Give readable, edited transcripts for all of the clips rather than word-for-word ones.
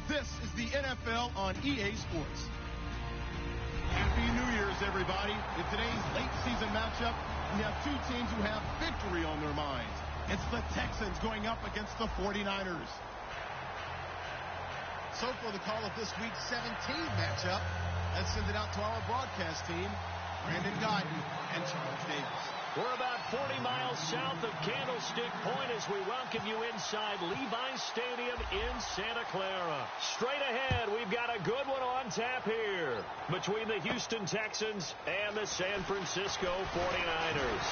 This is the NFL on EA Sports. Happy New Year's, everybody. In today's late season matchup, we have two teams who have victory on their minds. It's the Texans going up against the 49ers. So for the call of this week's 17 matchup, let's send it out to our broadcast team, Brandon Guyton and Charles Davis. We're about 40 miles south of Candlestick Point as we welcome you inside Levi's Stadium in Santa Clara. Straight ahead, we've got a good one on tap here between the Houston Texans and the San Francisco 49ers.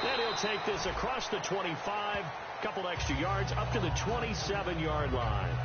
Then he'll take this across the 25, couple extra yards up to the 27-yard line.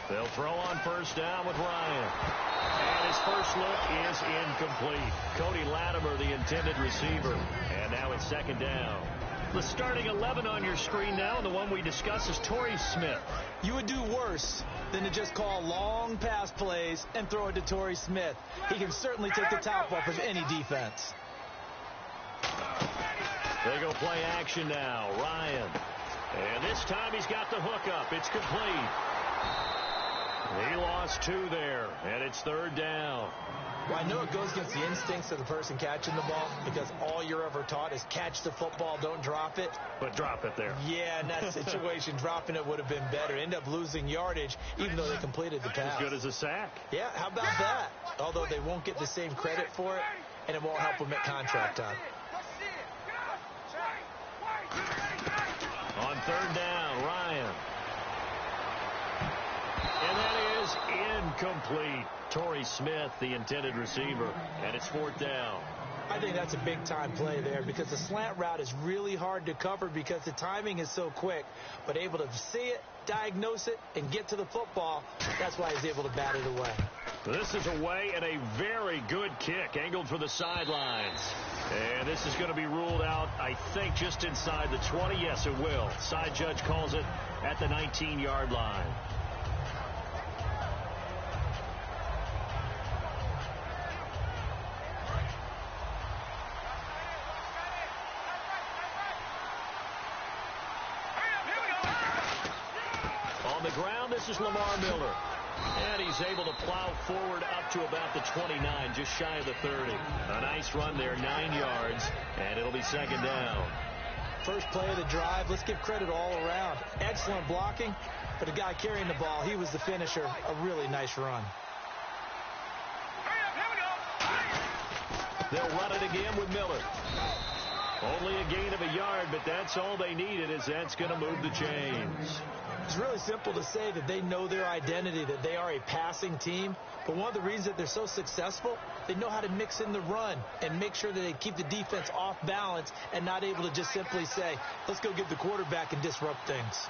They'll throw on first down with Ryan. And his first look is incomplete. Cody Latimer, the intended receiver. And now it's second down. The starting 11 on your screen now, and the one we discuss is Torrey Smith. You would do worse than to just call long pass plays and throw it to Torrey Smith. He can certainly take the top off of any defense. They go play action now. Ryan. And this time he's got the hook up. It's complete. He lost two there, and it's third down. Well, I know it goes against the instincts of the person catching the ball because all you're ever taught is catch the football, don't drop it. But drop it there. Yeah, in that situation, dropping it would have been better. End up losing yardage, even though they completed the pass. As good as a sack. Yeah, how about that? Although they won't get the same credit for it, and it won't help them at contract time. On third down, Ryan. And that is incomplete. Torrey Smith, the intended receiver, and it's fourth down. I think that's a big-time play there because the slant route is really hard to cover because the timing is so quick. But able to see it, diagnose it, and get to the football, that's why he's able to bat it away. This is away and a very good kick, angled for the sidelines. And this is going to be ruled out, I think, just inside the 20. Yes, it will. Side judge calls it at the 19-yard line. On the ground, this is Lamar Miller. And he's able to plow forward up to about the 29, just shy of the 30. A nice run there, 9 yards, and it'll be second down. First play of the drive, let's give credit all around. Excellent blocking, but the guy carrying the ball, he was the finisher. A really nice run. They'll run it again with Miller. Only a gain of a yard, but that's all they needed, as that's going to move the chains. It's really simple to say that they know their identity, that they are a passing team. But one of the reasons that they're so successful, they know how to mix in the run and make sure that they keep the defense off balance and not able to just simply say, let's go get the quarterback and disrupt things.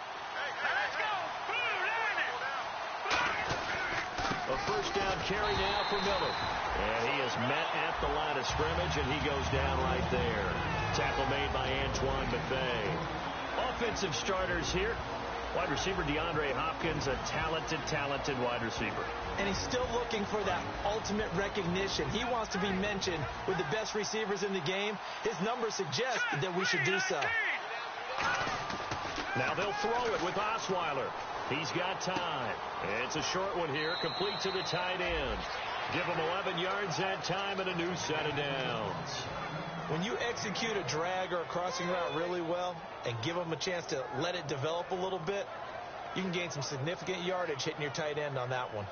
A first down carry now for Miller. And he is met at the line of scrimmage, and he goes down right there. Tackle made by Antoine McVay. Offensive starters here. Wide receiver DeAndre Hopkins, a talented wide receiver. And he's still looking for that ultimate recognition. He wants to be mentioned with the best receivers in the game. His numbers suggest that we should do so. Now they'll throw it with Osweiler. He's got time. It's a short one here, complete to the tight end. Give him 11 yards that time and a new set of downs. When you execute a drag or a crossing route really well and give them a chance to let it develop a little bit, you can gain some significant yardage hitting your tight end on that one.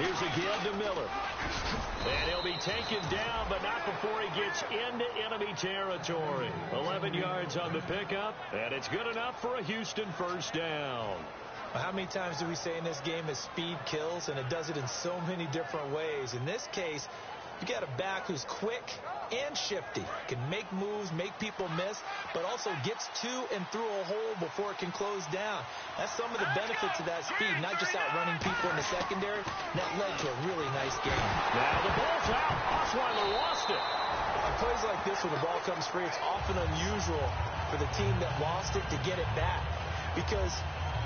Here's a give to Miller. And he'll be taken down, but not before he gets into enemy territory. 11 yards on the pickup, and it's good enough for a Houston first down. How many times do we say in this game that speed kills, and it does it in so many different ways? In this case, you got a back who's quick and shifty, can make moves, make people miss, but also gets to and through a hole before it can close down. That's some of the benefits of that speed, not just outrunning people in the secondary. That led to a really nice game. Now the ball's out. Osweiler lost it. On plays like this, when the ball comes free, it's often unusual for the team that lost it to get it back, because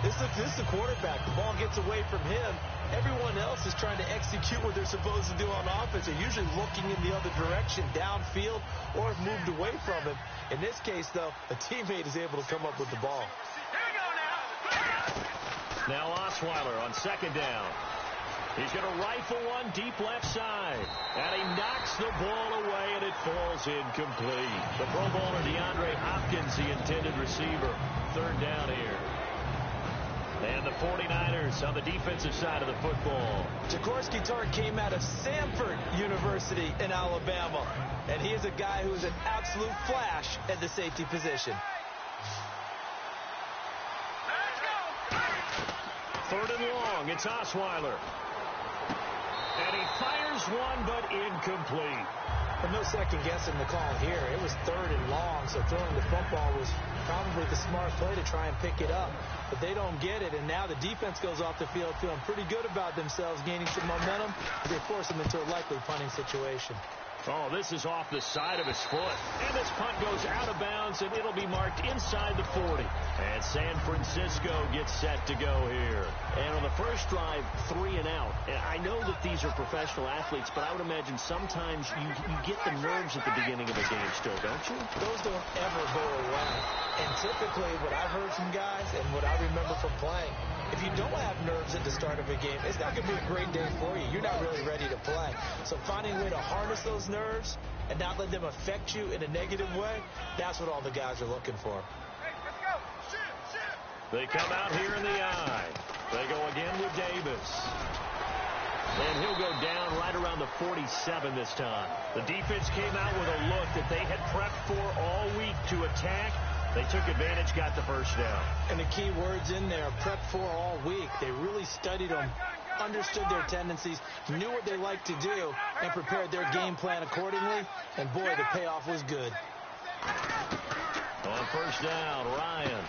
this is the quarterback. The ball gets away from him. Everyone else is trying to execute what they're supposed to do on offense. They're usually looking in the other direction, downfield, or have moved away from him. In this case, though, a teammate is able to come up with the ball. Now Osweiler on second down. He's going to rifle one deep left side. And he knocks the ball away, and it falls incomplete. The Pro Bowler DeAndre Hopkins, the intended receiver. Third down here. And the 49ers on the defensive side of the football. Jaworski Tartt came out of Samford University in Alabama. And he is a guy who is an absolute flash at the safety position. Third and long. It's Osweiler. And he fires one, but incomplete. But no second guessing the call here. It was third and long, so throwing the football was probably the smart play to try and pick it up. But they don't get it, and now the defense goes off the field feeling pretty good about themselves, gaining some momentum. They force them into a likely punting situation. Oh, this is off the side of his foot. And this punt goes out of bounds, and it'll be marked inside the 40. And San Francisco gets set to go here. And on the first drive, 3 and out. And I know that these are professional athletes, but I would imagine sometimes you get the nerves at the beginning of a game still, don't you? Those don't ever go away. And typically, what I've heard from guys and what I remember from playing, if you don't have nerves at the start of a game, it's not going to be a great day for you. You're not really ready to play. So finding a way to harness those nerves and not let them affect you in a negative way, that's what all the guys are looking for. They come out here in the eye. They go again with Davis. And he'll go down right around the 47 this time. The defense came out with a look that they had prepped for all week to attack. They took advantage, got the first down. And the key words in there, prepped for all week. They really studied them, understood their tendencies, knew what they liked to do, and prepared their game plan accordingly. And boy, the payoff was good. On first down, Ryan.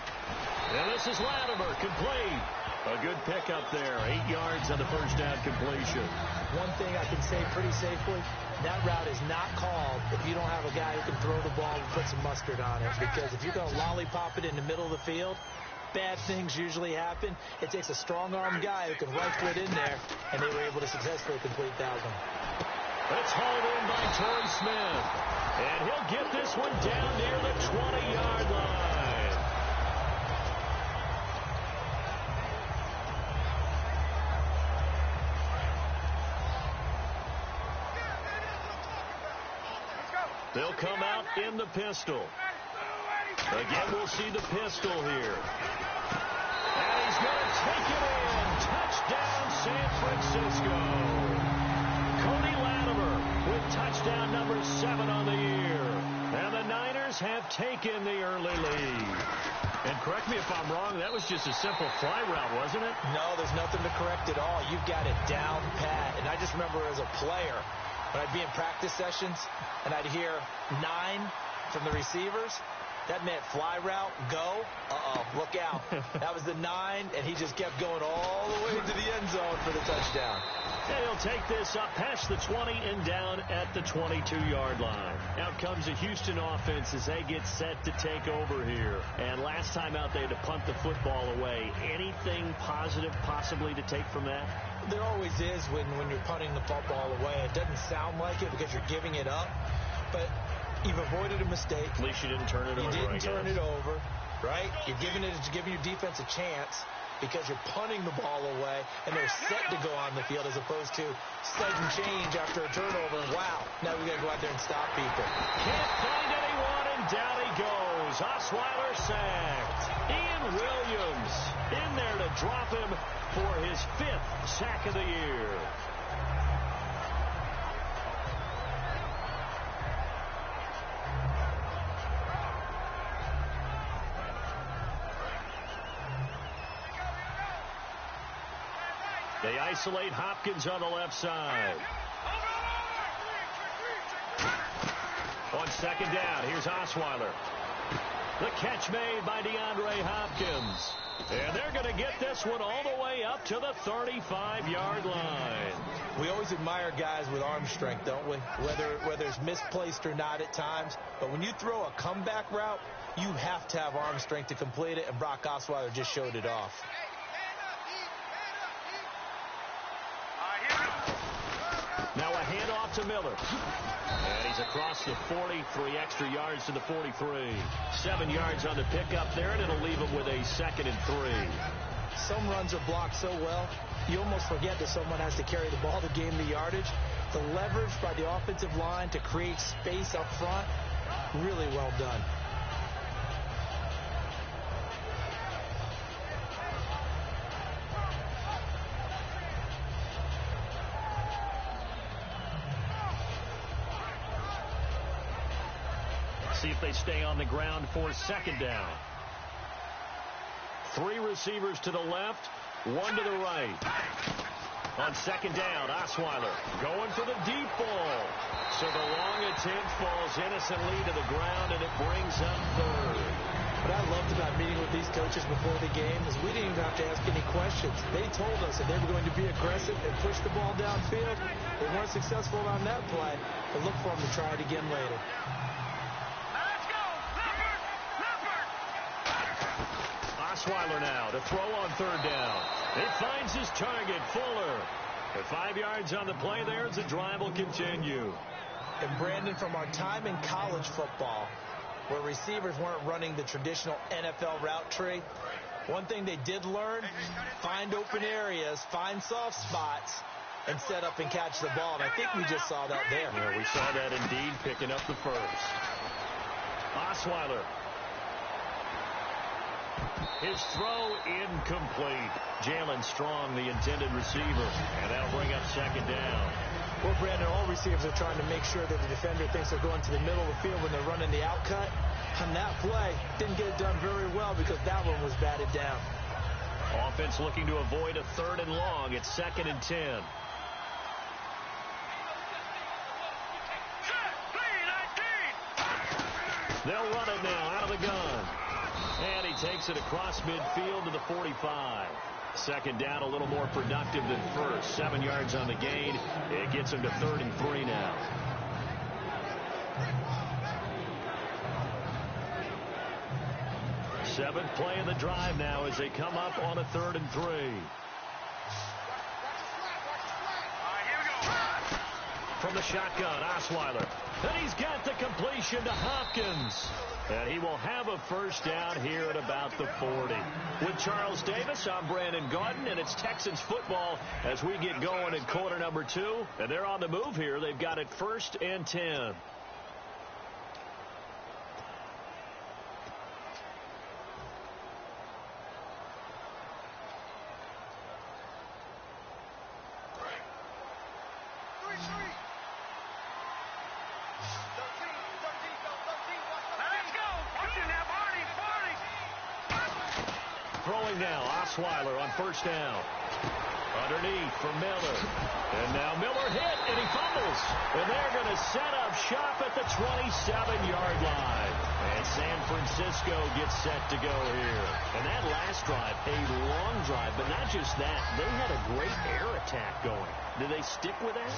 And this is Latimer, complete. A good pickup there, 8 yards on the first down completion. One thing I can say pretty safely, that route is not called if you don't have a guy who can throw the ball and put some mustard on it. Because if you're going to lollipop it in the middle of the field, bad things usually happen. It takes a strong-armed guy who can rifle it in there, and they were able to successfully complete that one. It's hauled in by Torrey Smith. And he'll get this one down near the 20-yard line. They'll come out in the pistol. Again, we'll see the pistol here. And he's going to take it in. Touchdown, San Francisco. Cody Latimer with touchdown number 7 on the year. And the Niners have taken the early lead. And correct me if I'm wrong, that was just a simple fly route, wasn't it? No, there's nothing to correct at all. You've got it down pat. And I just remember as a player, when I'd be in practice sessions and I'd hear 9 from the receivers, that meant fly route, go, look out. That was the 9, and he just kept going all the way to the end zone for the touchdown. And he'll take this up past the 20 and down at the 22-yard line. Out comes the Houston offense as they get set to take over here. And last time out, they had to punt the football away. Anything positive possibly to take from that? There always is when you're punting the football away. It doesn't sound like it because you're giving it up, but you've avoided a mistake. At least you didn't turn it over. You didn't turn it over, right? You're giving your defense a chance because you're punting the ball away, and they're set to go on the field as opposed to sudden change after a turnover. And wow, now we got to go out there and stop people. Can't find anyone, and down he goes. Osweiler sacked. Ian Williams in there to drop him for his 5th sack of the year. They isolate Hopkins on the left side. On second down, here's Osweiler. The catch made by DeAndre Hopkins. And they're going to get this one all the way up to the 35-yard line. We always admire guys with arm strength, don't we? Whether it's misplaced or not at times. But when you throw a comeback route, you have to have arm strength to complete it, and Brock Osweiler just showed it off. Now a handoff to Miller. And he's across the 43 extra yards to the 43. 7 yards on the pickup there, and it'll leave him with a 2nd and 3. Some runs are blocked so well, you almost forget that someone has to carry the ball to gain the yardage. The leverage by the offensive line to create space up front, really well done. See if they stay on the ground for 2nd down. 3 receivers to the left, 1 to the right. On 2nd down, Osweiler going for the deep ball. So the long attempt falls innocently to the ground, and it brings up 3rd. What I loved about meeting with these coaches before the game is we didn't even have to ask any questions. They told us that they were going to be aggressive and push the ball downfield. They weren't successful on that play, but look for them to try it again later. Osweiler now to throw on 3rd down. He finds his target, Fuller. The 5 yards on the play there as the drive will continue. And Brandon, from our time in college football, where receivers weren't running the traditional NFL route tree, one thing they did learn, find open areas, find soft spots, and set up and catch the ball. And I think we just saw that there. Yeah, we saw that indeed, picking up the 1st. Osweiler. His throw incomplete. Jalen Strong, the intended receiver. And that'll bring up 2nd down. Well, Brandon, all receivers are trying to make sure that the defender thinks they're going to the middle of the field when they're running the outcut. On that play, didn't get it done very well because that one was batted down. Offense looking to avoid a 3rd and long. It's 2nd and 10. They'll run it now out of the gun. And he takes it across midfield to the 45. 2nd down, a little more productive than 1st. 7 yards on the gain. It gets him to 3rd and 3 now. Seventh play of the drive now as they come up on a 3rd and 3. From the shotgun, Osweiler. And he's got the completion to Hopkins. And he will have a 1st down here at about the 40. With Charles Davis, I'm Brandon Gaudin, and it's Texans football as we get going in quarter number 2. And they're on the move here. They've got it 1st and 10. Throwing now, Osweiler on 1st down. Underneath for Miller. And now Miller hit, and he fumbles. And they're going to set up shop at the 27-yard line. And San Francisco gets set to go here. And that last drive, a long drive, but not just that. They had a great air attack going. Do they stick with that?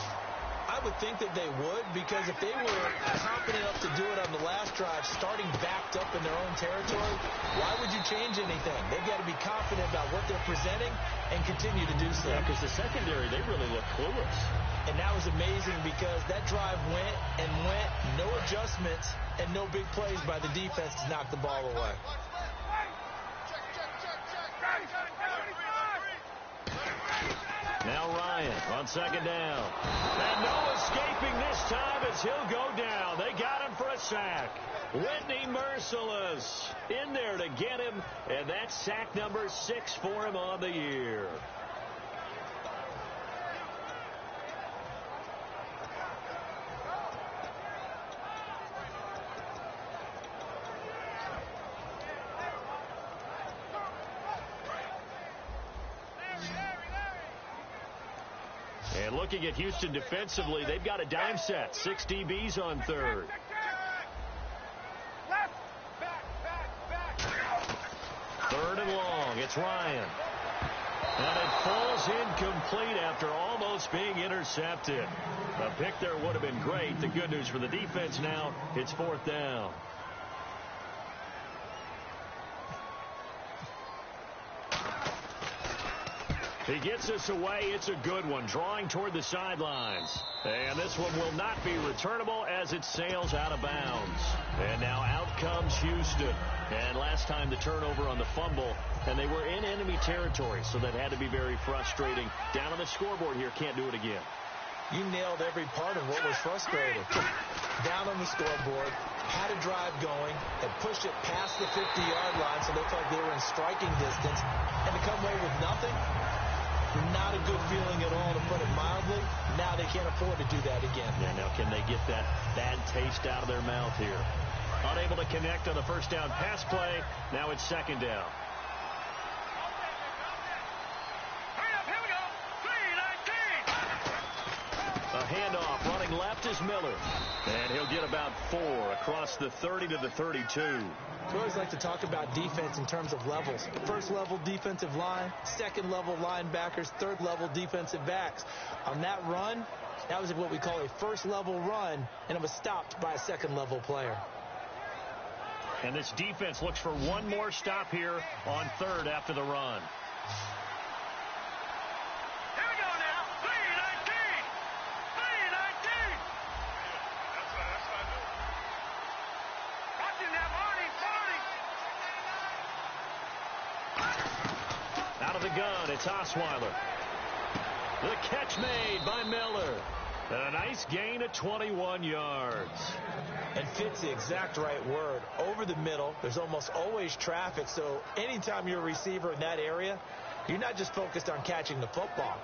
I would think that they would, because if they were confident enough to do it on the last drive, starting backed up in their own territory, why would you change anything? They've got to be confident about what they're presenting and continue to do so. Yeah, because the secondary, they really look clueless. And that was amazing because that drive went and went, no adjustments, and no big plays by the defense to knock the ball away. Now Ryan on 2nd down. And no escaping this time as he'll go down. They got him for a sack. Whitney Merciless in there to get him. And that's sack number 6 for him on the year. And looking at Houston defensively, they've got a dime set. 6 DBs on third. Third and long. It's Ryan. And it falls incomplete after almost being intercepted. A pick there would have been great. The good news for the defense now, it's 4th down. He gets us away. It's a good one, drawing toward the sidelines. And this one will not be returnable as it sails out of bounds. And now out comes Houston. And last time the turnover on the fumble, and they were in enemy territory, so that had to be very frustrating. Down on the scoreboard here, can't do it again. You nailed every part of what was frustrating. Down on the scoreboard, had a drive going, and pushed it past the 50-yard line, so it looked like they were in striking distance. And to come away with nothing, not a good feeling at all, to put it mildly. Now they can't afford to do that again. Yeah, now can they get that bad taste out of their mouth here? Unable to connect on the first down pass play. Now it's 2nd down. A handoff running left is Miller. And he'll get about 4 across the 30 to the 32. We always like to talk about defense in terms of levels. First level defensive line, second level linebackers, third level defensive backs. On that run, that was what we call a first level run, and it was stopped by a second level player. And this defense looks for one more stop here on third after the run. Out of the gun, it's Osweiler. The catch made by Miller. And a nice gain of 21 yards. And fits the exact right word. Over the middle, there's almost always traffic, so anytime you're a receiver in that area, you're not just focused on catching the football.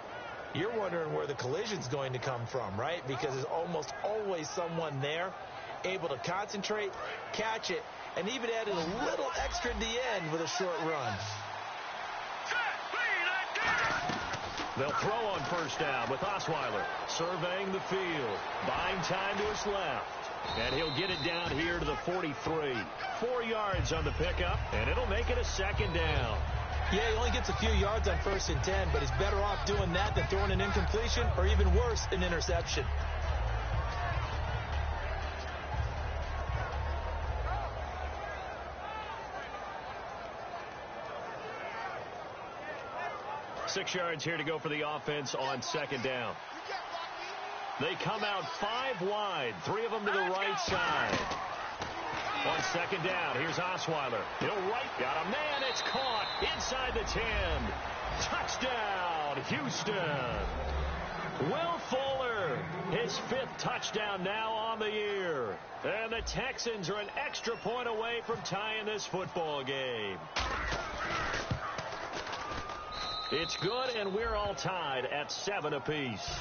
You're wondering where the collision's going to come from, right? Because there's almost always someone there able to concentrate, catch it, and even added a little extra at the end with a short run. They'll throw on first down with Osweiler surveying the field, buying time to his left. And he'll get it down here to the 43. 4 yards on the pickup, and it'll make it a 2nd down. Yeah, he only gets a few yards on 1st and 10, but he's better off doing that than throwing an incompletion or even worse, an interception. Six yards here to go for the offense on 2nd down. They come out 5 wide, 3 of them to the right side. On 2nd down, here's Osweiler. He'll right, got a man, it's caught inside the 10. Touchdown, Houston. Will Fuller, his 5th touchdown now on the year. And the Texans are an extra point away from tying this football game. It's good, and we're all tied at 7 apiece.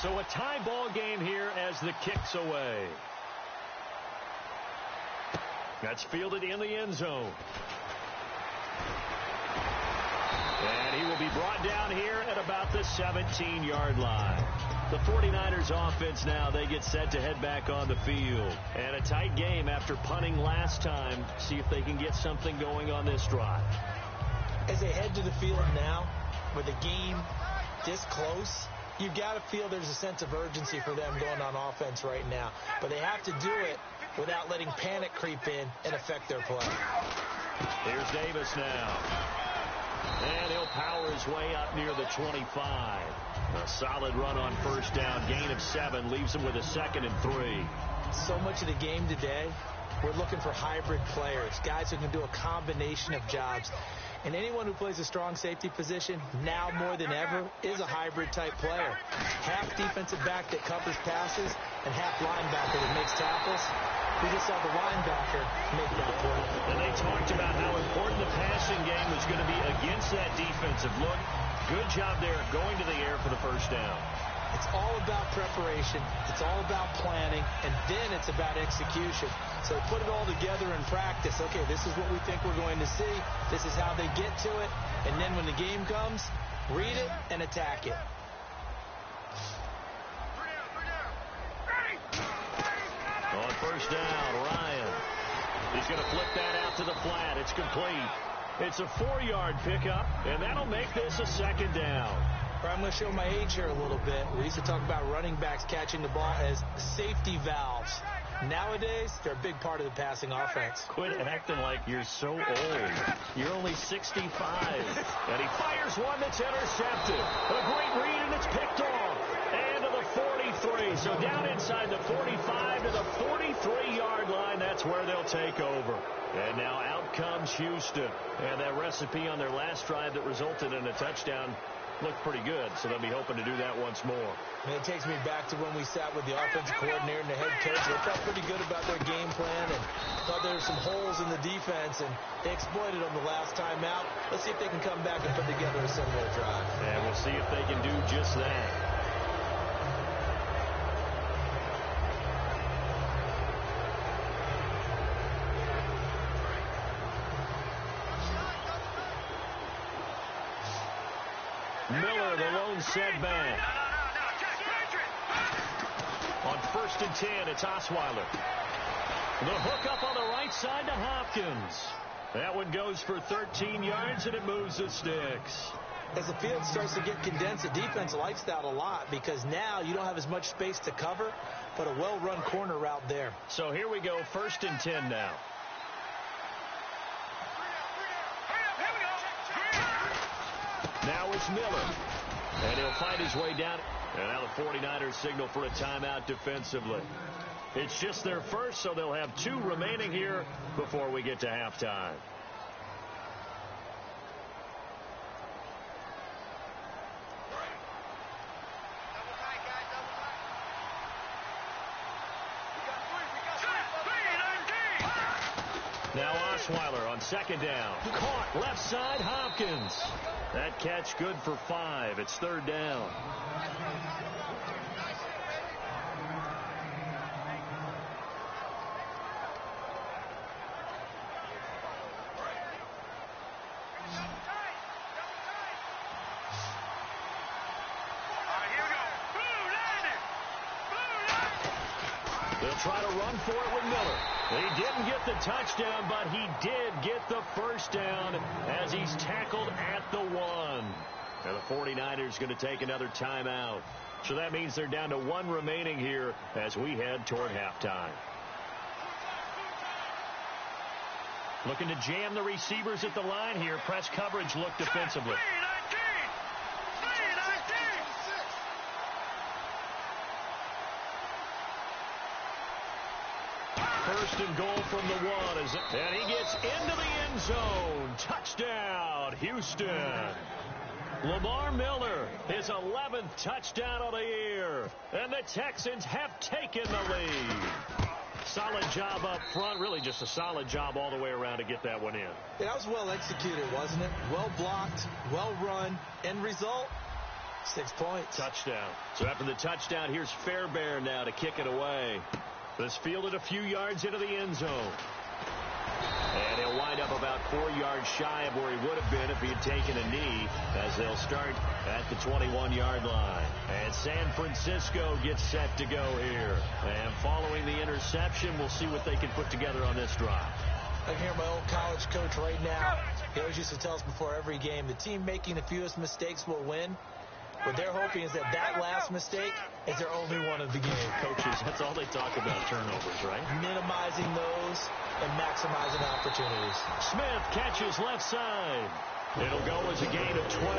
So a tie ball game here as the kick's away. That's fielded in the end zone. And he will be brought down here at about the 17-yard line. The 49ers offense now, they get set to head back on the field. And a tight game after punting last time. See if they can get something going on this drive. As they head to the field now, with the game this close, you've got to feel there's a sense of urgency for them going on offense right now. But they have to do it without letting panic creep in and affect their play. Here's Davis now. And he'll power his way up near the 25. A solid run on first down. Gain of 7 leaves him with a 2nd and 3. So much of the game today, we're looking for hybrid players, guys who can do a combination of jobs. And anyone who plays a strong safety position, now more than ever, is a hybrid-type player. Half defensive back that covers passes and half linebacker that makes tackles. We just saw the linebacker make that play. And they talked about how important the passing game was going to be against that defensive look. Good job there going to the air for the first down. It's all about preparation. It's all about planning, and then it's about execution. So put it all together in practice. Okay, this is what we think we're going to see. This is how they get to it. And then when the game comes, read it and attack it. On first down, Ryan. He's going to flip that out to the flat. It's complete. It's a 4-yard pickup, and that'll make this a second down. I'm going to show my age here a little bit. We used to talk about running backs catching the ball as safety valves. Nowadays, they're a big part of the passing offense. Quit acting like you're so old. You're only 65. And he fires one that's intercepted. A great read, and it's picked off. And to the 43. So down inside the 45 to the 43-yard line. That's where they'll take over. And now out comes Houston. And that recipe on their last drive that resulted in a touchdown looked pretty good, so they'll be hoping to do that once more. And it takes me back to when we sat with the offensive coordinator and the head coach. They felt pretty good about their game plan and thought there were some holes in the defense, and they exploited them the last time out. Let's see if they can come back and put together a similar drive. And we'll see if they can do just that. Miller, the lone setback. On 1st and 10, it's Osweiler. The hook up on the right side to Hopkins. That one goes for 13 yards, and it moves the sticks. As the field starts to get condensed, the defense likes that a lot because now you don't have as much space to cover, but a well-run corner route there. So here we go, 1st and 10 now. Now it's Miller, and he'll fight his way down. And now the 49ers signal for a timeout defensively. It's just their first, so they'll have 2 remaining here before we get to halftime. Now Osweiler on 2nd down. Caught left side, Hopkins. That catch good for 5. It's 3rd down. They'll try to run for it with Miller. He didn't get the touchdown, but he did get the first down as he's tackled at the 1. And the 49ers going to take another timeout. So that means they're down to 1 remaining here as we head toward halftime. Looking to jam the receivers at the line here. Press coverage look defensively. First and goal from the 1. And he gets into the end zone. Touchdown, Houston. Lamar Miller, his 11th touchdown of the year. And the Texans have taken the lead. Solid job up front. Really just a solid job all the way around to get that one in. Yeah, that was well executed, wasn't it? Well blocked, well run. End result, 6 points. Touchdown. So after the touchdown, here's Fairbairn now to kick it away. This fielded a few yards into the end zone. And he'll wind up about 4 yards shy of where he would have been if he had taken a knee, as they'll start at the 21-yard line. And San Francisco gets set to go here. And following the interception, we'll see what they can put together on this drive. I can hear my old college coach right now. He always used to tell us before every game, the team making the fewest mistakes will win. What they're hoping is that last mistake is their only one of the game. Coaches, that's all they talk about, turnovers, right? Minimizing those and maximizing opportunities. Smith catches left side. It'll go as a gain of 12.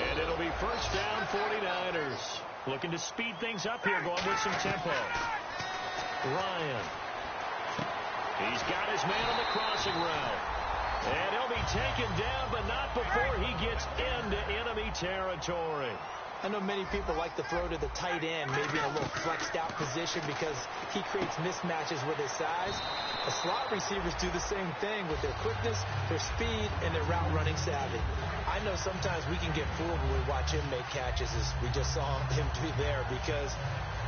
And it'll be first down 49ers. Looking to speed things up here, going with some tempo. Ryan. He's got his man on the crossing route. And he'll be taken down, but not before he gets into enemy territory. I know many people like to throw to the tight end, maybe in a little flexed out position because he creates mismatches with his size. The slot receivers do the same thing with their quickness, their speed, and their route running savvy. I know sometimes we can get fooled when we watch him make catches, as we just saw him do there, because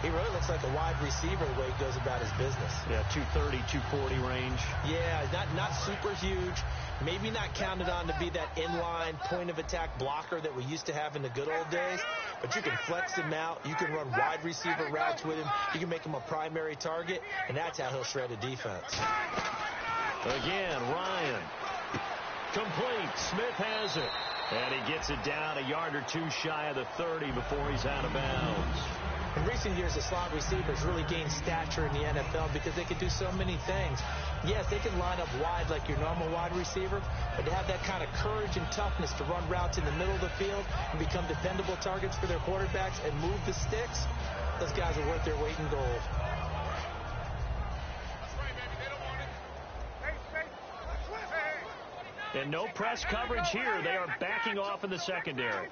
he really looks like a wide receiver the way he goes about his business. Yeah, 230, 240 range. Yeah, not super huge. Maybe not counted on to be that inline point-of-attack blocker that we used to have in the good old days. But you can flex him out. You can run wide receiver routes with him. You can make him a primary target, and that's how he'll shred a defense. Again, Ryan. Complete. Smith has it. And he gets it down a yard or two shy of the 30 before he's out of bounds. In recent years, the slot receivers really gained stature in the NFL because they can do so many things. Yes, they can line up wide like your normal wide receiver, but to have that kind of courage and toughness to run routes in the middle of the field and become dependable targets for their quarterbacks and move the sticks, those guys are worth their weight in gold. And no press coverage here. They are backing off in the secondary.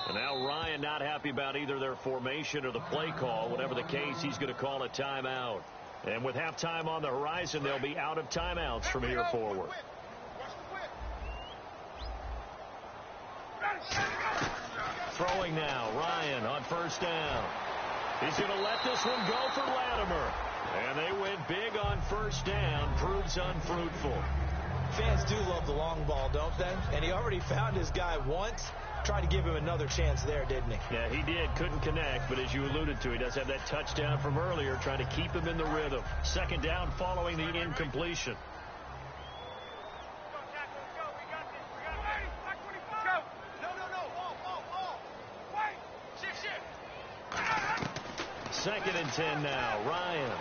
And now Ryan not happy about either their formation or the play call. Whatever the case, he's going to call a timeout. And with halftime on the horizon, they'll be out of timeouts from here forward. Throwing now, Ryan on first down. He's going to let this one go for Latimer. And they went big on first down. Proves unfruitful. Fans do love the long ball, don't they? And he already found his guy once. Tried to give him another chance there, didn't he? Yeah, he did. Couldn't connect, but as you alluded to, he does have that touchdown from earlier, trying to keep him in the rhythm. Second down following the incompletion. Second and 10 now. Ryan.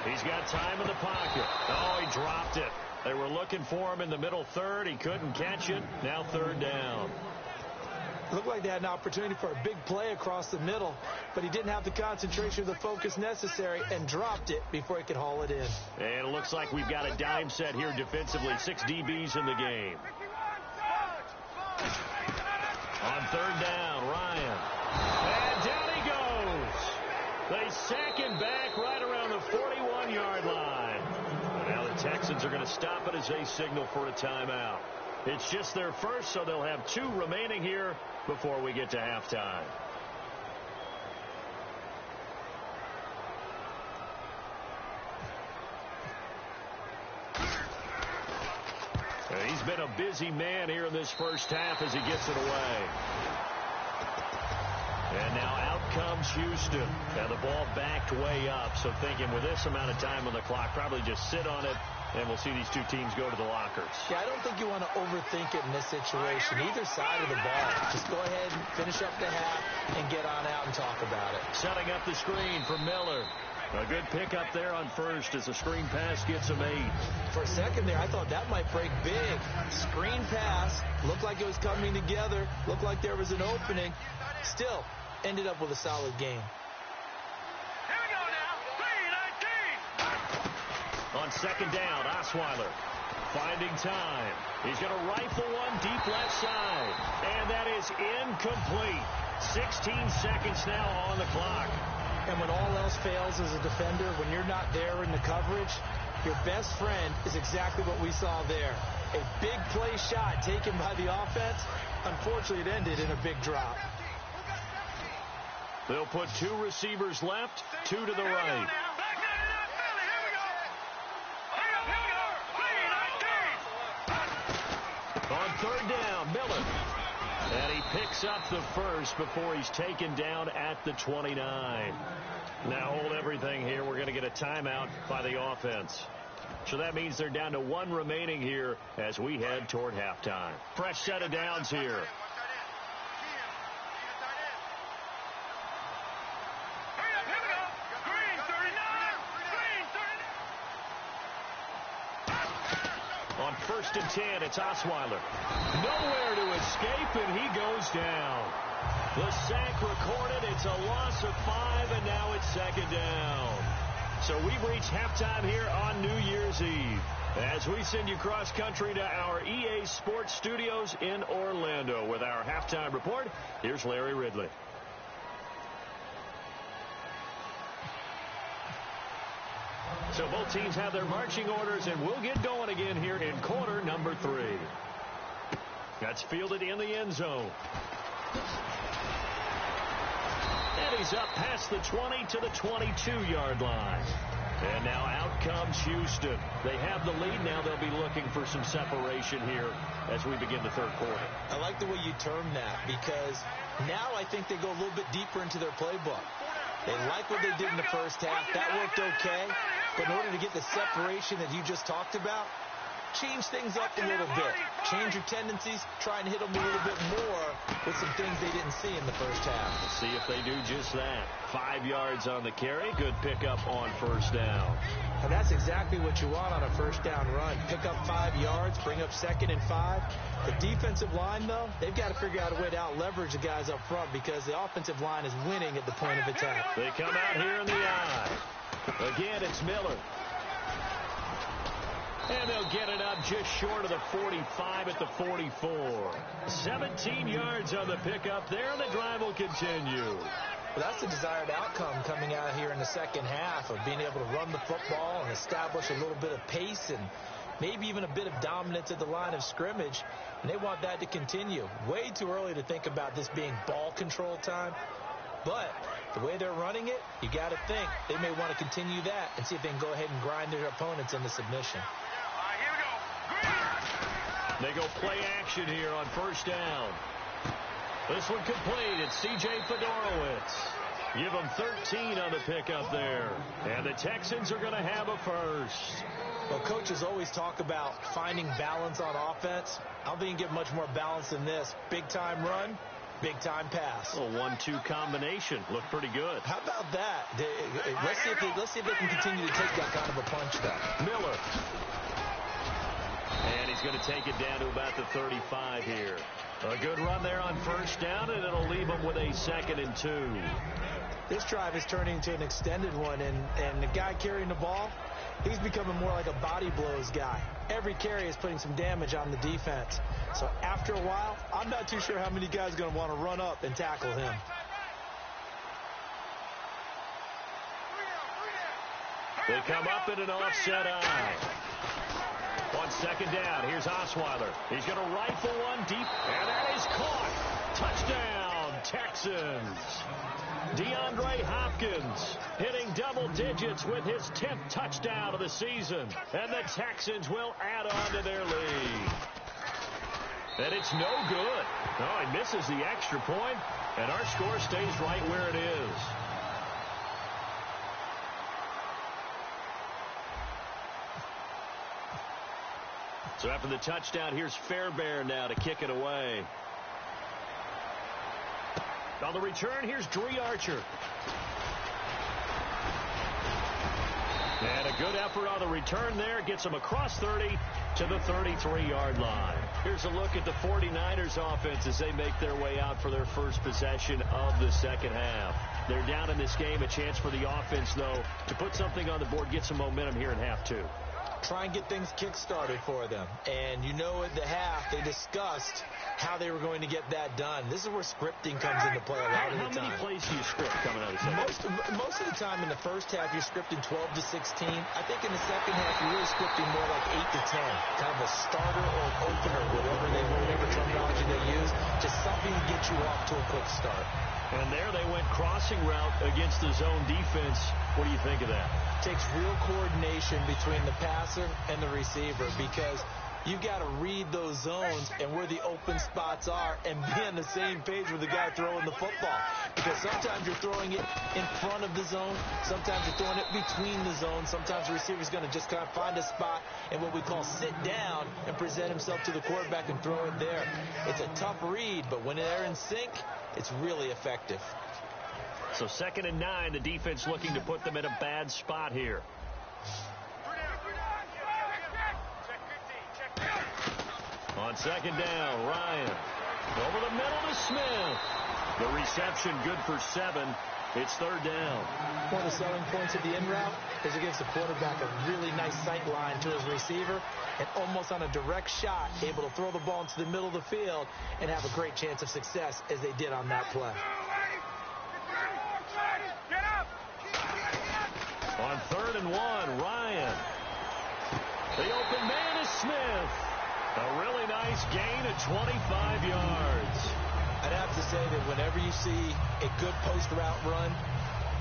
He's got time in the pocket. Oh, he dropped it. They were looking for him in the middle third. He couldn't catch it. Now third down. Looked like they had an opportunity for a big play across the middle, but he didn't have the concentration or the focus necessary and dropped it before he could haul it in. And it looks like we've got a dime set here defensively. 6 DBs in the game. On third down, Ryan. And down he goes. They sack him back right around the 41-yard line. Now the Texans are going to stop it as they signal for a timeout. It's just their first, so they'll have 2 remaining here before we get to halftime. And he's been a busy man here in this first half as he gets it away. And now out comes Houston. Now the ball backed way up, so thinking with this amount of time on the clock, probably just sit on it, and we'll see these 2 teams go to the lockers. Yeah, I don't think you want to overthink it in this situation. Either side of the ball. Just go ahead and finish up the half and get on out and talk about it. Setting up the screen for Miller. A good pickup there on first as the screen pass gets him 8. For a second there, I thought that might break big. Screen pass. Looked like it was coming together. Looked like there was an opening. Still, ended up with a solid game. On second down, Osweiler finding time. He's going to rifle one deep left side. And that is incomplete. 16 seconds now on the clock. And when all else fails as a defender, when you're not there in the coverage, your best friend is exactly what we saw there. A big play shot taken by the offense. Unfortunately, it ended in a big drop. They'll put 2 receivers left, 2 to the right. On third down, Miller. And he picks up the first before he's taken down at the 29. Now hold everything here. We're going to get a timeout by the offense. So that means they're down to 1 remaining here as we head toward halftime. Fresh set of downs here. On first and 10, it's Osweiler. Nowhere to escape, and he goes down. The sack recorded. It's a loss of 5, and now it's second down. So we've reached halftime here on New Year's Eve as we send you cross-country to our EA Sports Studios in Orlando with our halftime report. Here's Larry Ridley. So both teams have their marching orders, and we'll get going again here in quarter number 3. That's fielded in the end zone. And he's up past the 20 to the 22-yard line. And now out comes Houston. They have the lead. Now they'll be looking for some separation here as we begin the third quarter. I like the way you term that, because now I think they go a little bit deeper into their playbook. They like what they did in the first half. That worked okay. But in order to get the separation that you just talked about, change things up a little bit. Change your tendencies. Try and hit them a little bit more with some things they didn't see in the first half. We'll see if they do just that. 5 yards on the carry. Good pickup on first down. And that's exactly what you want on a first down run. Pick up 5 yards, bring up 2nd and 5. The defensive line, though, they've got to figure out a way to out-leverage the guys up front because the offensive line is winning at the point of attack. They come out here in the eye. Again, it's Miller. And they'll get it up just short of the 45 at the 44. 17 yards on the pickup there, and the drive will continue. Well, that's the desired outcome coming out here in the second half of being able to run the football and establish a little bit of pace and maybe even a bit of dominance at the line of scrimmage. And they want that to continue. Way too early to think about this being ball control time. But the way they're running it, you got to think they may want to continue that and see if they can go ahead and grind their opponents into submission. They go play action here on first down. This one complete. It's C.J. Fedorowicz. Give them 13 on the pickup there. And the Texans are going to have a first. Well, coaches always talk about finding balance on offense. I don't think you can get much more balance than this. Big-time run, big-time pass. A 1-2 combination. Looked pretty good. How about that? Let's see if they can continue to take that kind of a punch, though. Miller. And he's going to take it down to about the 35 here. A good run there on first down, and it'll leave them with a 2nd and 2. This drive is turning into an extended one, and the guy carrying the ball, he's becoming more like a body blows guy. Every carry is putting some damage on the defense. So after a while, I'm not too sure how many guys are going to want to run up and tackle him. They come up in an offset eye. On 2nd down, here's Osweiler. He's going to rifle one deep, and that is caught. Touchdown, Texans. DeAndre Hopkins hitting double digits with his 10th touchdown of the season. And the Texans will add on to their lead. And it's no good. Oh, he misses the extra point, and our score stays right where it is. So after the touchdown, here's Fairbairn now to kick it away. On the return, here's Dree Archer. And a good effort on the return there. Gets them across 30 to the 33-yard line. Here's a look at the 49ers offense as they make their way out for their first possession of the second half. They're down in this game. A chance for the offense, though, to put something on the board, get some momentum here in half 2. Try and get things kick-started for them. And you know at the half, they discussed how they were going to get that done. This is where scripting comes into play a lot of the time. How many plays do you script coming out of the second? Most of the time in the first half, you're scripting 12 to 16. I think in the second half, you're really scripting more like 8 to 10. Kind of a starter or an opener, whatever terminology they use. Just something to get you off to a quick start. And there they went crossing route against the zone defense. What do you think of that? Takes real coordination between the passer and the receiver because you've got to read those zones and where the open spots are and be on the same page with the guy throwing the football. Because sometimes you're throwing it in front of the zone. Sometimes you're throwing it between the zones. Sometimes the receiver's going to just kind of find a spot and what we call sit down and present himself to the quarterback and throw it there. It's a tough read, but when they're in sync, it's really effective. So 2nd and 9, the defense looking to put them in a bad spot here. On 2nd down, Ryan. Over the middle to Smith. The reception good for 7. It's third down. One of the selling points of the in route is it gives the quarterback a really nice sight line to his receiver and almost on a direct shot able to throw the ball into the middle of the field and have a great chance of success as they did on that play. On 3rd and 1, Ryan. The open man is Smith. A really nice gain of 25 yards. I'd have to say that whenever you see a good post route run,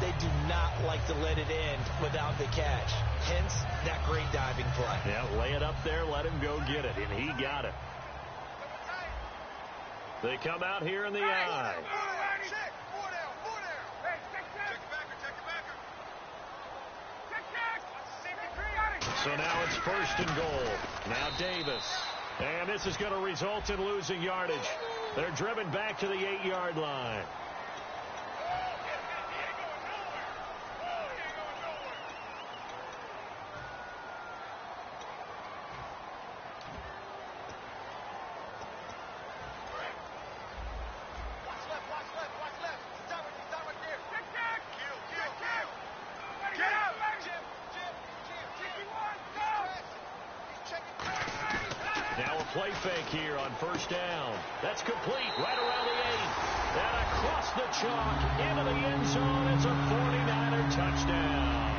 they do not like to let it end without the catch. Hence, that great diving play. Yeah, lay it up there, let him go get it, and he got it. They come out here in the I. So now it's 1st and goal. Now Davis. And this is going to result in losing yardage. They're driven back to the 8-yard line. Play fake here on 1st down. That's complete right around the 8. And across the chalk into the end zone. It's a 49er touchdown.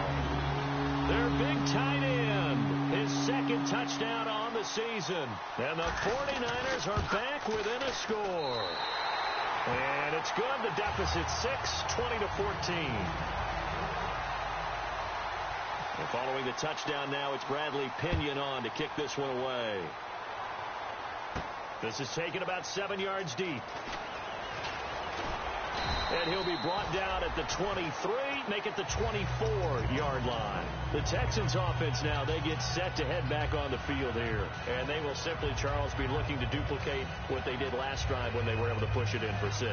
Their big tight end. His 2nd touchdown on the season. And the 49ers are back within a score. And it's good. The deficit 6, 20-14. And following the touchdown now, it's Bradley Pinion on to kick this one away. This is taken about 7 yards deep. And he'll be brought down at the 23, make it the 24-yard line. The Texans offense now, they get set to head back on the field here. And they will simply, Charles, be looking to duplicate what they did last drive when they were able to push it in for 6.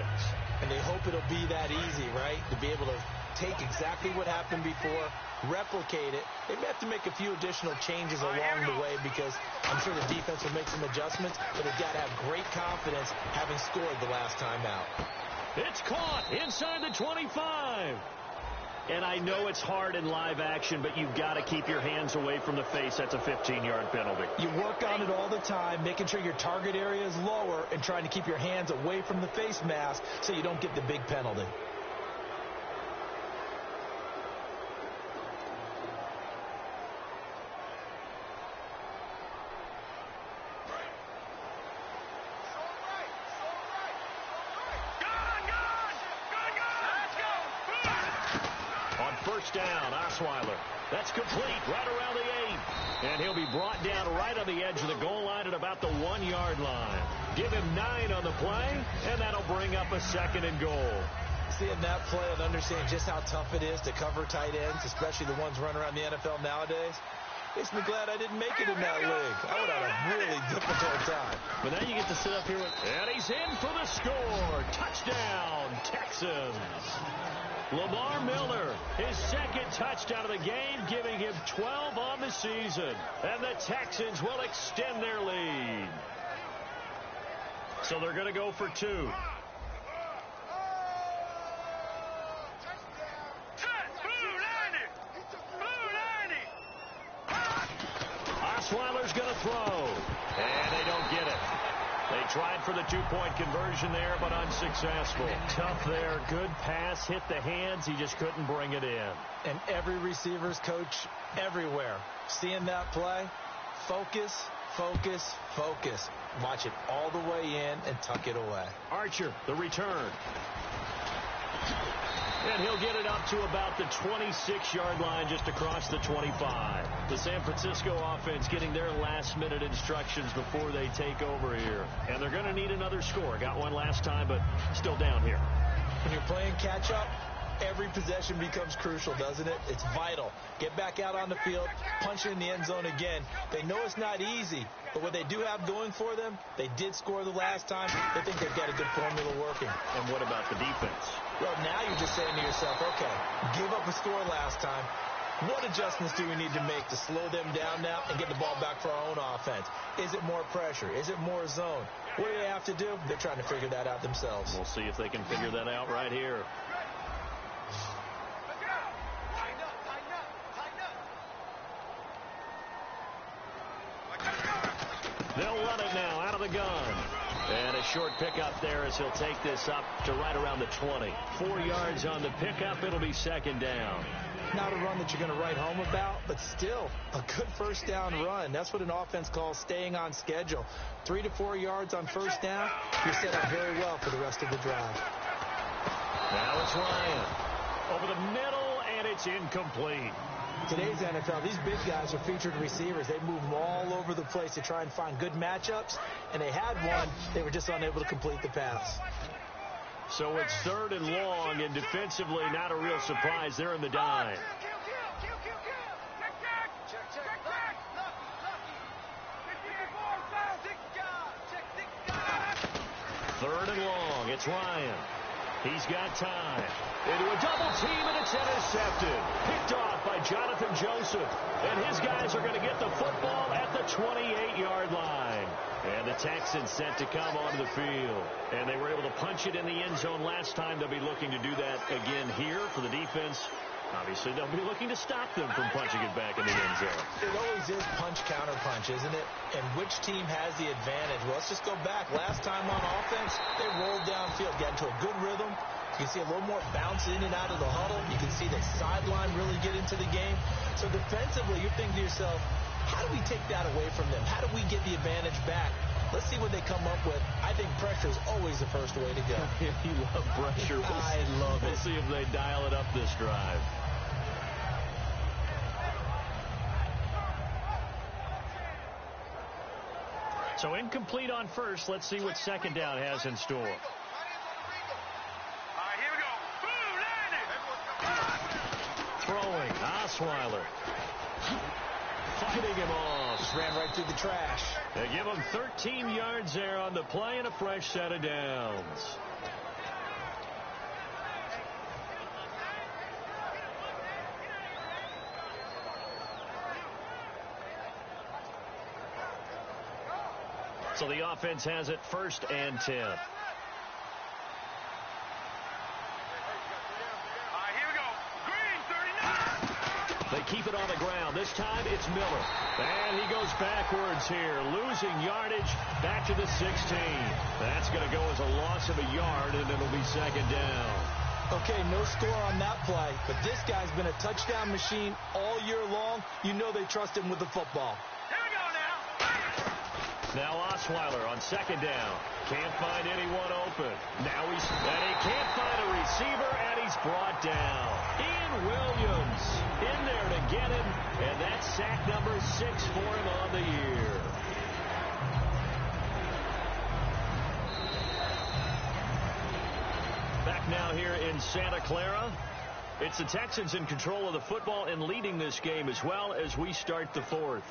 And they hope it'll be that easy, right? To be able to take exactly what happened before, replicate it. They may have to make a few additional changes along the way because I'm sure the defense will make some adjustments, but they've got to have great confidence having scored the last time out. It's caught inside the 25. And I know it's hard in live action, but you've got to keep your hands away from the face. That's a 15-yard penalty. You work on it all the time, making sure your target area is lower and trying to keep your hands away from the face mask so you don't get the big penalty. Down, Osweiler. That's complete right around the 8. And he'll be brought down right on the edge of the goal line at about the 1-yard line. Give him 9 on the play, and that'll bring up a 2nd and goal. Seeing that play and understanding just how tough it is to cover tight ends, especially the ones running around the NFL nowadays, makes me glad I didn't make it in that league. I would have had a really difficult time. But now you get to sit up here with, and he's in for the score. Touchdown, Texans. Lamar Miller, his 2nd touchdown of the game, giving him 12 on the season. And the Texans will extend their lead. So they're going to go for 2. Osweiler's going to throw. And they don't get it. They tried for the 2-point conversion there, but unsuccessful. Tough there. Good pass. Hit the hands. He just couldn't bring it in. And every receiver's coach everywhere. Seeing that play, focus, focus, focus. Watch it all the way in and tuck it away. Archer, the return. And he'll get it up to about the 26-yard line just across the 25. The San Francisco offense getting their last-minute instructions before they take over here. And they're going to need another score. Got one last time, but still down here. When you're playing catch-up, every possession becomes crucial, doesn't it? It's vital. Get back out on the field, punch it in the end zone again. They know it's not easy, but what they do have going for them, they did score the last time. They think they've got a good formula working. And what about the defense? Well, now you're just saying to yourself, okay, give up a score last time. What adjustments do we need to make to slow them down now and get the ball back for our own offense? Is it more pressure? Is it more zone? What do they have to do? They're trying to figure that out themselves. We'll see if they can figure that out right here. the gun. And a short pickup there as he'll take this up to right around the 20. 4 yards on the pickup. It'll be second down. Not a run that you're going to write home about, but still a good first down run. That's what an offense calls staying on schedule. 3 to 4 yards on first down. You're set up very well for the rest of the drive. Now it's Ryan. Over the middle, and it's incomplete. Today's NFL, these big guys are featured receivers. They move them all over the place to try and find good matchups, and they had one. They were just unable to complete the pass. So it's 3rd and long, and defensively not a real surprise. They're in the dime. Third and long. It's Ryan. He's got time. Into a double team, and it's intercepted. Picked off by Jonathan Joseph. And his guys are going to get the football at the 28-yard line. And the Texans set to come onto the field. And they were able to punch it in the end zone last time. They'll be looking to do that again here for the defense. Obviously, they'll be looking to stop them from punching it back in the end zone. It always is punch-counter-punch, isn't it? And which team has the advantage? Well, let's just go back. Last time on offense, they rolled downfield, got into a good rhythm. You can see a little more bounce in and out of the huddle. You can see the sideline really get into the game. So defensively, you're thinking to yourself, how do we take that away from them? How do we get the advantage back? Let's see what they come up with. I think pressure is always the first way to go. You love pressure. I love it. We'll see if they dial it up this drive. So incomplete on first. Let's see what second down has in store. Throwing, Osweiler. Fighting him off. Just ran right through the trash. They give him 13 yards there on the play and a fresh set of downs. So the offense has it 1st and 10. They keep it on the ground. This time it's Miller. And he goes backwards here, losing yardage back to the 16. That's going to go as a loss of a yard, and it'll be second down. Okay, no score on that play, but this guy's been a touchdown machine all year long. You know they trust him with the football. Now Osweiler on second down. Can't find anyone open. Now he can't find a receiver, and he's brought down. Ian Williams in there to get him, and that's sack number 6 for him on the year. Back now here in Santa Clara. It's the Texans in control of the football and leading this game as well as we start the 4th.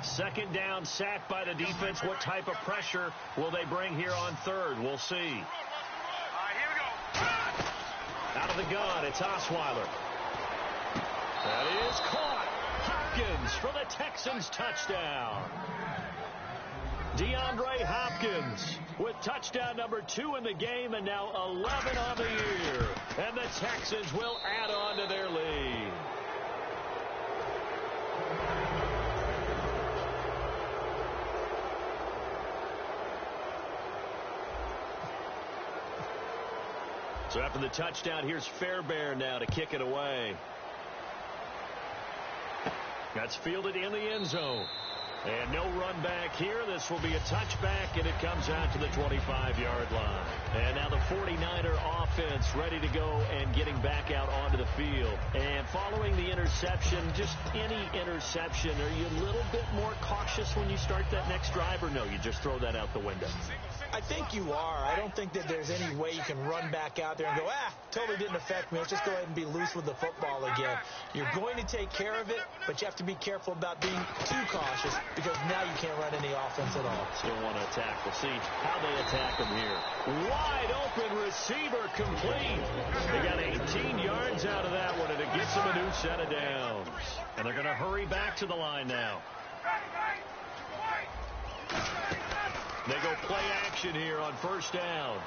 Second down, sacked by the defense. What type of pressure will they bring here on 3rd? We'll see. Here we go. Out of the gun, it's Osweiler. That is caught. Hopkins for the Texans touchdown. DeAndre Hopkins with touchdown number 2 in the game, and now 11 on the year. And the Texans will add on to their lead. So after the touchdown, here's Fairbairn now to kick it away. That's fielded in the end zone. And no run back here. This will be a touchback, and it comes out to the 25-yard line. And now the 49er offense ready to go and getting back out onto the field. And following the interception, just any interception, are you a little bit more cautious when you start that next drive, or no, you just throw that out the window? I think you are. I don't think that there's any way you can run back out there and go, totally didn't affect me. Let's just go ahead and be loose with the football again. You're going to take care of it, but you have to be careful about being too cautious because now you can't run any offense at all. Still want to attack. We'll see how they attack them here. Wide open receiver complete. They got 18 yards out of that one, and it gets them a new set of downs. And they're going to hurry back to the line now. They go play action here on first down.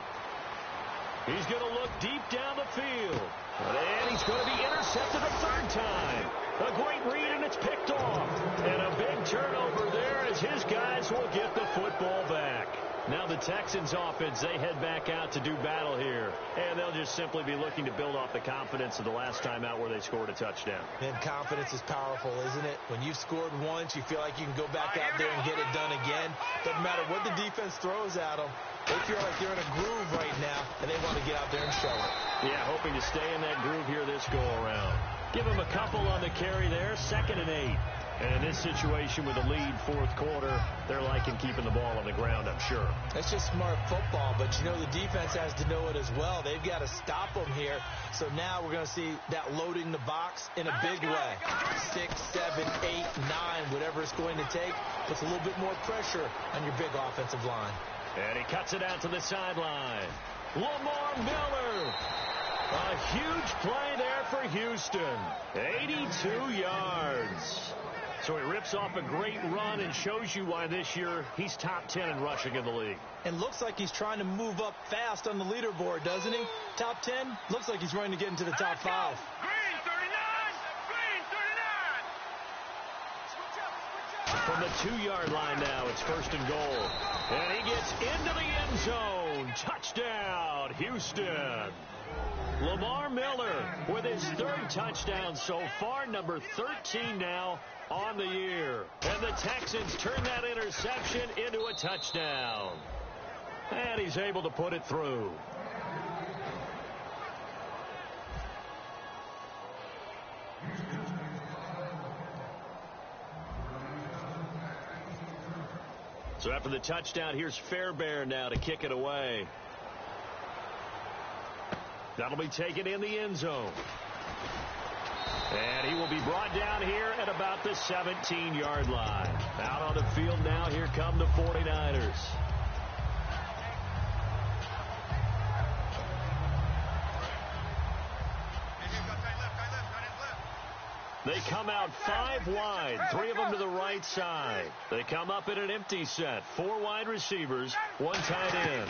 He's going to look deep down the field. And he's going to be intercepted a third time. A great read, and it's picked off. And a big turnover there as his guys will get the football back. Now the Texans offense, they head back out to do battle here. And they'll just simply be looking to build off the confidence of the last time out where they scored a touchdown. And confidence is powerful, isn't it? When you've scored once, you feel like you can go back out there and get it done again. Doesn't matter what the defense throws at them. They feel like they're in a groove right now, and they want to get out there and show it. Yeah, hoping to stay in that groove here this go-around. Give him a couple on the carry there, 2nd and 8. And in this situation with a lead fourth quarter, they're liking keeping the ball on the ground, I'm sure. That's just smart football, but you know the defense has to know it as well. They've got to stop them here. So now we're going to see that loading the box in a big way. 6, 7, 8, 9, whatever it's going to take, puts a little bit more pressure on your big offensive line. And he cuts it out to the sideline. Lamar Miller. A huge play there for Houston. 82 yards. So he rips off a great run and shows you why this year he's top 10 in rushing in the league. And looks like he's trying to move up fast on the leaderboard, doesn't he? Top 10? Looks like he's running to get into the top 5. Green 39! Green 39! From the 2-yard line now, it's 1st and goal. And he gets into the end zone. Touchdown, Houston. Lamar Miller with his 3rd touchdown so far, number 13 now on the year. And the Texans turn that interception into a touchdown. And he's able to put it through. So after the touchdown, here's Fairbairn now to kick it away. That'll be taken in the end zone. And he will be brought down here at about the 17-yard line. Out on the field now, here come the 49ers. They come out 5 wide, 3 of them to the right side. They come up in an empty set, 4 wide receivers, 1 tight end.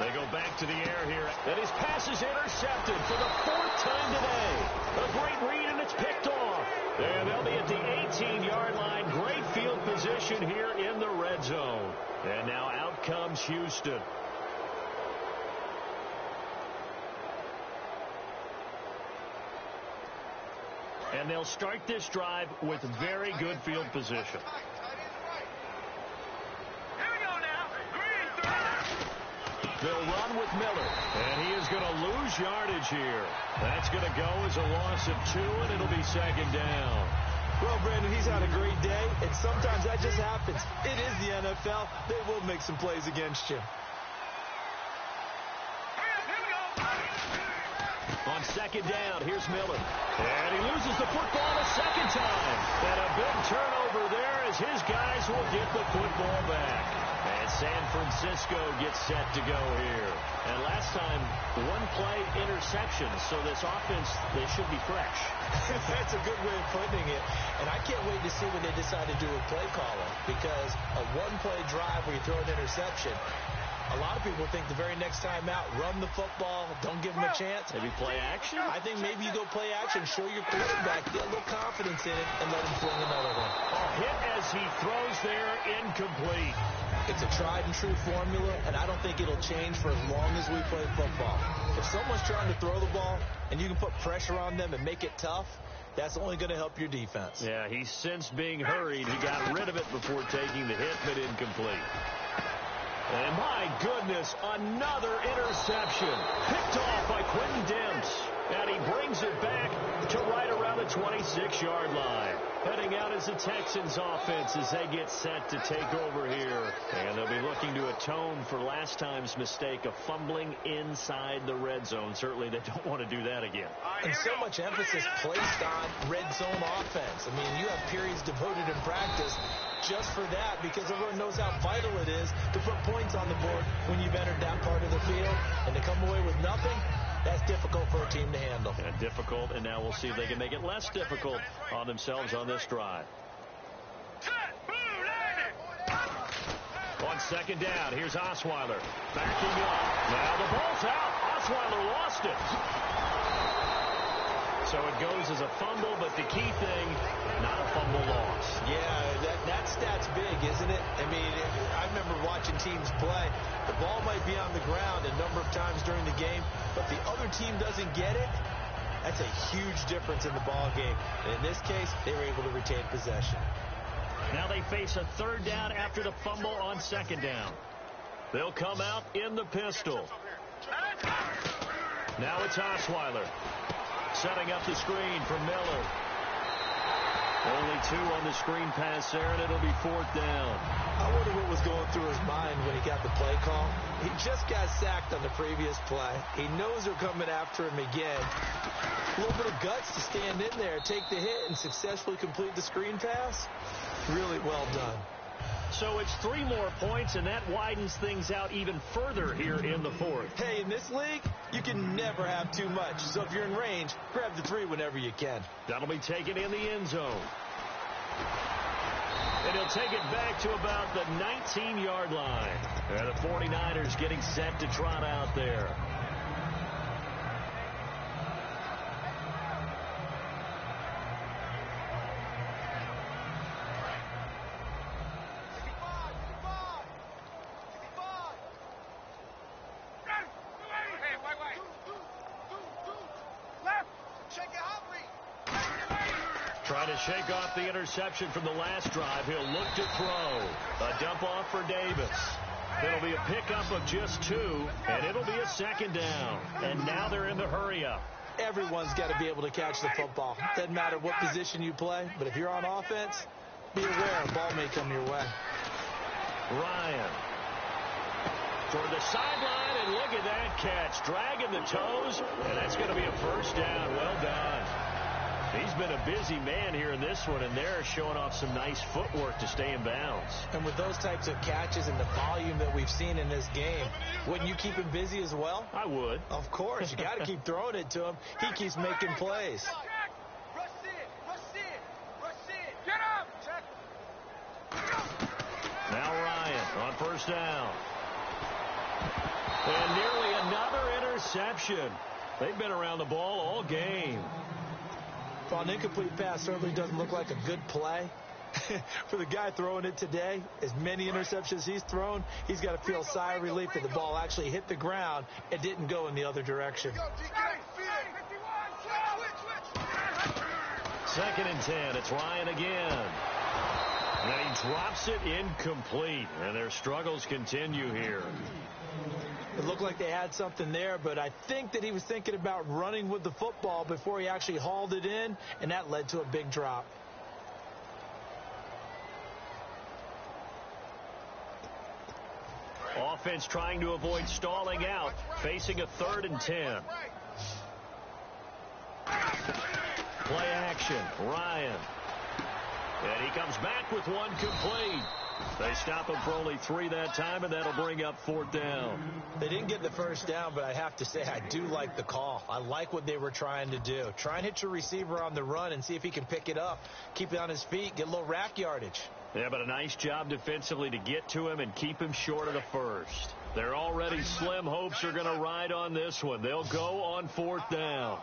They go back to the air here, and his pass is intercepted for the 4th time today. A great read, and it's picked off. And they'll be at the 18-yard line. Great field position here in the red zone. And now out comes Houston. And they'll start this drive with very good field position. They'll run with Miller, and he is going to lose yardage here. That's going to go as a loss of 2, and it'll be 2nd down. Well, Brandon, he's had a great day, and sometimes that just happens. It is the NFL. They will make some plays against you. On 2nd down, here's Miller. And he loses the football a 2nd time. And a big turnover there as his guys will get the football back. And San Francisco gets set to go here. And last time, 1-play interception. So this offense, they should be fresh. That's a good way of putting it. And I can't wait to see when they decide to do a play calling. Because a 1-play drive where you throw an interception, a lot of people think the very next time out, run the football, don't give them a chance. Maybe play action? I think maybe you go play action, show your quarterback, get a little confidence in it, and let him fling another one. A hit as he throws there, incomplete. It's a tried-and-true formula, and I don't think it'll change for as long as we play football. If someone's trying to throw the ball, and you can put pressure on them and make it tough, that's only going to help your defense. Yeah, he sensed being hurried. He got rid of it before taking the hit, but incomplete. And my goodness, another interception. Picked off by Quentin Demps. And he brings it back to right around the 26-yard line. Heading out as the Texans offense as they get set to take over here. And they'll be looking to atone for last time's mistake of fumbling inside the red zone. Certainly they don't want to do that again. And so much emphasis placed on red zone offense. I mean, you have periods devoted in practice just for that, because everyone knows how vital it is to put points on the board when you've entered that part of the field. And to come away with nothing, that's difficult for a team to handle. And difficult, and now we'll see if they can make it less difficult on themselves on this drive. On second down. Here's Osweiler backing up. Now the ball's out. Osweiler lost it. So it goes as a fumble, but the key thing, not a fumble loss. Yeah, that stat's big, isn't it? I mean, I remember watching teams play. The ball might be on the ground a number of times during the game, but the other team doesn't get it. That's a huge difference in the ball game. And in this case, they were able to retain possession. Now they face a third down after the fumble on second down. They'll come out in the pistol. Now it's Osweiler. Setting up the screen for Miller. Only 2 on the screen pass there, and it'll be fourth down. I wonder what was going through his mind when he got the play call. He just got sacked on the previous play. He knows they're coming after him again. A little bit of guts to stand in there, take the hit, and successfully complete the screen pass. Really well done. So it's 3 more points, and that widens things out even further here in the fourth. Hey, in this league, you can never have too much. So if you're in range, grab the 3 whenever you can. That'll be taken in the end zone. And he'll take it back to about the 19-yard line. And the 49ers getting set to trot out there. Trying to shake off the interception from the last drive. He'll look to throw. A dump off for Davis. It'll be a pickup of just 2, and it'll be a second down. And now they're in the hurry-up. Everyone's got to be able to catch the football. Doesn't matter what position you play, but if you're on offense, be aware a ball may come your way. Ryan toward the sideline, and look at that catch. Dragging the toes, and that's going to be a first down. Well done. He's been a busy man here in this one, and they're showing off some nice footwork to stay in bounds. And with those types of catches and the volume that we've seen in this game, wouldn't you keep him busy as well? I would. Of course. You got to keep throwing it to him. He keeps making plays. Now Ryan on first down. And nearly another interception. They've been around the ball all game. Well, an incomplete pass certainly doesn't look like a good play. For the guy throwing it today, as many interceptions he's thrown, he's got to feel a sigh of relief that the ball actually hit the ground and didn't go in the other direction. Second and 10. It's Ryan again. And he drops it incomplete. And their struggles continue here. It looked like they had something there, but I think that he was thinking about running with the football before he actually hauled it in, and that led to a big drop. Offense trying to avoid stalling out, facing a 3rd and 10. Play action, Ryan. And he comes back with one complete. They stop him for only 3 that time, and that'll bring up 4th down. They didn't get the first down, but I have to say I do like the call. I like what they were trying to do. Try and hit your receiver on the run and see if he can pick it up. Keep it on his feet, get a little rack yardage. Yeah, but a nice job defensively to get to him and keep him short of the first. Their already slim hopes are going to ride on this one. They'll go on 4th down.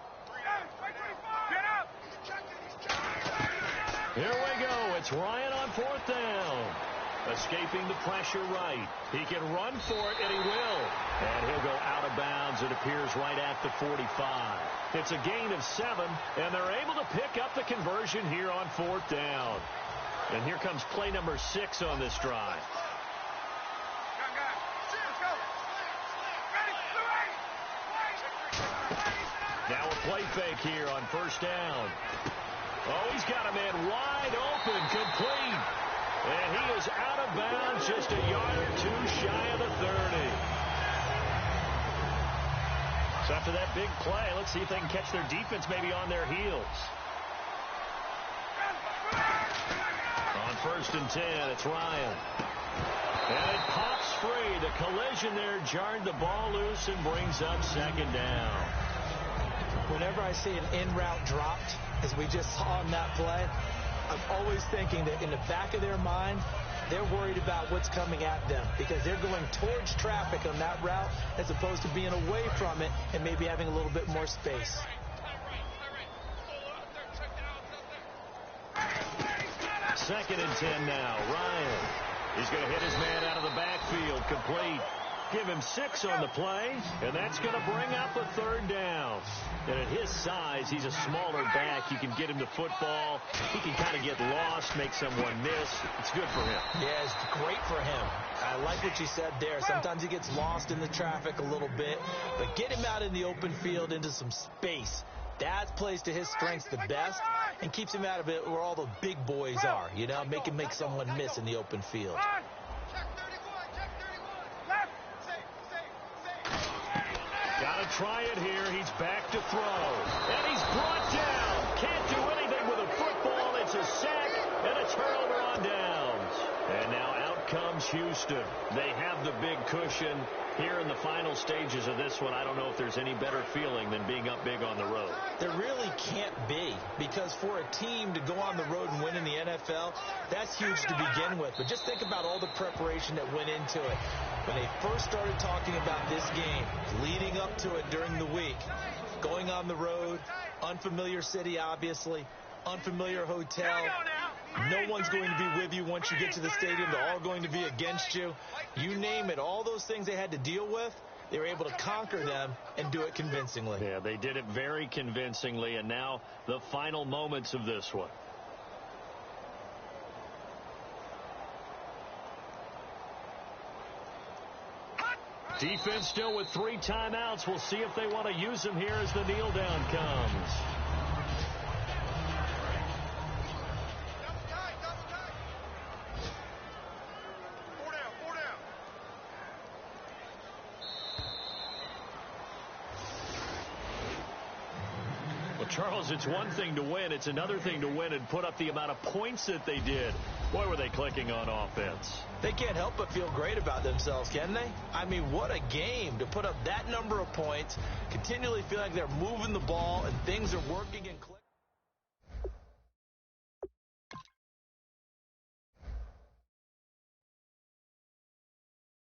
Here we go. It's Ryan on 4th down. Escaping the pressure right. He can run for it, and he will. And he'll go out of bounds, it appears, right at the 45. It's a gain of 7, and they're able to pick up the conversion here on 4th down. And here comes play number 6 on this drive. Now a play fake here on 1st down. Oh, he's got a man wide open, complete. And he is out of bounds, just a yard or 2 shy of the 30. So after that big play, let's see if they can catch their defense maybe on their heels. On 1st and 10, it's Ryan. And it pops free. The collision there jarred the ball loose and brings up 2nd down. Whenever I see an in-route dropped, as we just saw in that play, I'm always thinking that in the back of their mind, They're worried about what's coming at them because they're going towards traffic on that route as opposed to being away from it and maybe having a little bit more space. Second and 10 now. Ryan. He's going to hit his man out of the backfield. Complete. Give him 6 on the play, and that's going to bring up a third down. And at his size, he's a smaller back. You can get him the football. He can kind of get lost, make someone miss. It's good for him. Yeah, it's great for him. I like what you said there. Sometimes he gets lost in the traffic a little bit, but get him out in the open field into some space. That plays to his strengths the best and keeps him out of it where all the big boys are. You know, make him make someone miss in the open field. Got to try it here. He's back to throw. And he's brought down. Can't do anything with a football. It's a sack and a turnover on downs. And now out comes Houston. They have the big cushion here in the final stages of this one. I don't know if there's any better feeling than being up big on the road. There really can't be, because for a team to go on the road and win in the NFL, that's huge to begin with. But just think about all the preparation that went into it. When they first started talking about this game, leading up to it during the week, going on the road, unfamiliar city, obviously, unfamiliar hotel. No one's going to be with you once you get to the stadium. They're all going to be against you. You name it, all those things they had to deal with, they were able to conquer them and do it convincingly. Yeah, they did it very convincingly, and now the final moments of this one. Defense still with 3 timeouts. We'll see if they want to use them here as the kneel down comes. Charles, it's one thing to win. It's another thing to win and put up the amount of points that they did. Boy, were they clicking on offense. They can't help but feel great about themselves, can they? I mean, what a game to put up that number of points, continually feel like they're moving the ball and things are working and clicking.